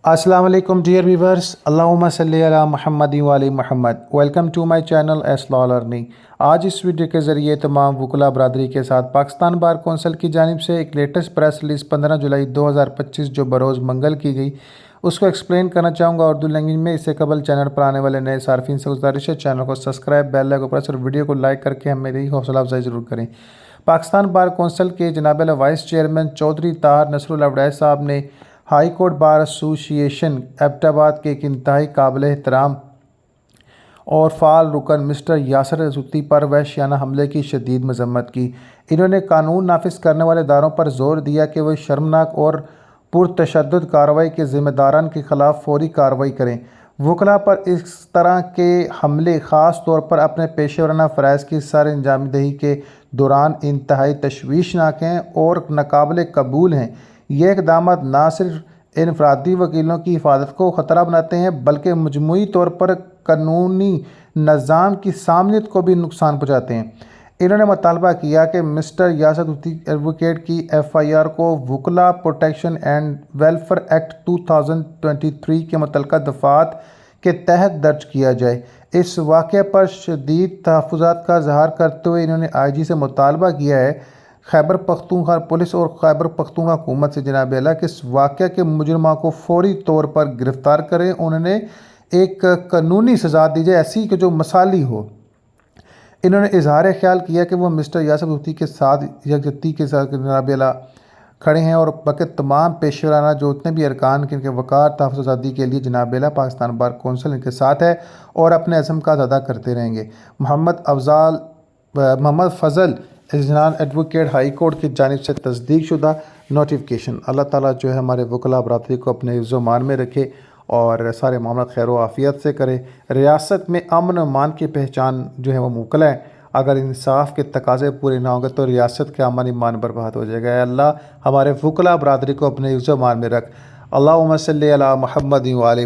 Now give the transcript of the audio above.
अस्सलाम वालेकुम dear viewers, अल्लाहुम्मा सल्ली अला मुहम्मद व आलि Muhammad. Welcome to my channel S law learning. आज इस वीडियो के ज़रिए तमाम वकला बरदरी के साथ पाकिस्तान बार कौंसिल की जानिब से एक लेटेस्ट प्रेस रिलीज़ 15 जुलाई 2025 जो बरोज़ मंगल की गई, उसको एक्सप्लेन करना चाहूँगा उर्दू लैंग्वेज में। इससे कबल चैनल पर आने वाले नए सार्फिन से गुजारिश है चैनल को सब्सक्राइब, बेल आइकन को प्रेस और वीडियो को लाइक करके हम मेरी हौसला अफजाई ज़रूर करें। पाकिस्तान बार कौंसिल के जनाब वाइस चेयरमैन चौधरी ताहर नसरुल अवड़ैस साहब ने high court bar association Abbottabad के एक इंतहाई काबिल एहतराम और फ़ाल रुकन मिस्टर यासर रसूती पर वहशियाना हमले की शदीद मजम्मत की। इन्होंने कानून नाफिज करने वाले इदारों पर जोर दिया कि वह शर्मनाक और पुरतशद्दुद कार्रवाई के ज़िम्मेदारान के ख़िलाफ़ फौरी कार्रवाई करें। वकला पर इस तरह के हमले ख़ास तौर पर अपने पेशेवराना फ़राइज़ की सर अंजाम दही के दौरान इंतहाई तशवीशनाक हैं और नाकाबिल कबूल हैं। ये इक़दाम न सिर्फ इनफरादी वकीलों की हिफाजत को ख़तरा बनाते हैं बल्कि मजमूई तौर पर कानूनी निज़ाम की सामनियत को भी नुकसान पहुँचाते हैं। इन्होंने मुतालबा किया कि मिस्टर यासर रसूती एडवोकेट की FIR को वकला प्रोटेक्शन एंड वेलफेयर एक्ट 2023 के मुतल्लिक़ा दफ़ात के तहत दर्ज किया जाए। इस वाक़े पर शदीद तहफ़्फ़ुज़ात का इज़हार करते हुए इन्होंने IG से मुतालबा किया है खैबर पख्तूनख्वा पुलिस और खैबर पख्तूनख्वा हुकूमत से जनाब आला कि इस वाक़े के मुजरिमा को फौरी तौर पर गिरफ़्तार करें। उन्होंने एक कानूनी सज़ा दी जाए ऐसी कि जो मसाली हो। इन्होंने इजहार ख्याल किया कि वो मिस्टर यासर रसूती के साथ यकजहती के साथ जनाब आला खड़े हैं और बाकी तमाम पेशेवराना जो उतने भी अरकान के इनके वक़ार तहफ़्फ़ुज़ आज़ादी के लिए जनाब आला पाकिस्तान बार कौंसिल इनके साथ है और अपने अज़म का अदा करते रहेंगे। मोहम्मद फ़ज़ल इजनान एडवोकेट हाई कोर्ट की जानिब से तस्दीक शुदा नोटिफिकेशन। अल्लाह ताला जो है हमारे वकला बरादरी को अपने इज़्ज़ो मान में रखे और सारे मामला खैर व आफ़ियत से करे। रियासत में अमन और मान की पहचान जो है वो मुकल है। अगर इंसाफ के तकाज़े पूरे ना होंगे तो रियासत का अमन ईमान बर्बाद हो जाएगा। अल्लाह हमारे वकला बरादरी को अपने इज़्ज़ो मान में रख। अल्लाहुम्मा सल्ली अला मुहम्मद व आलि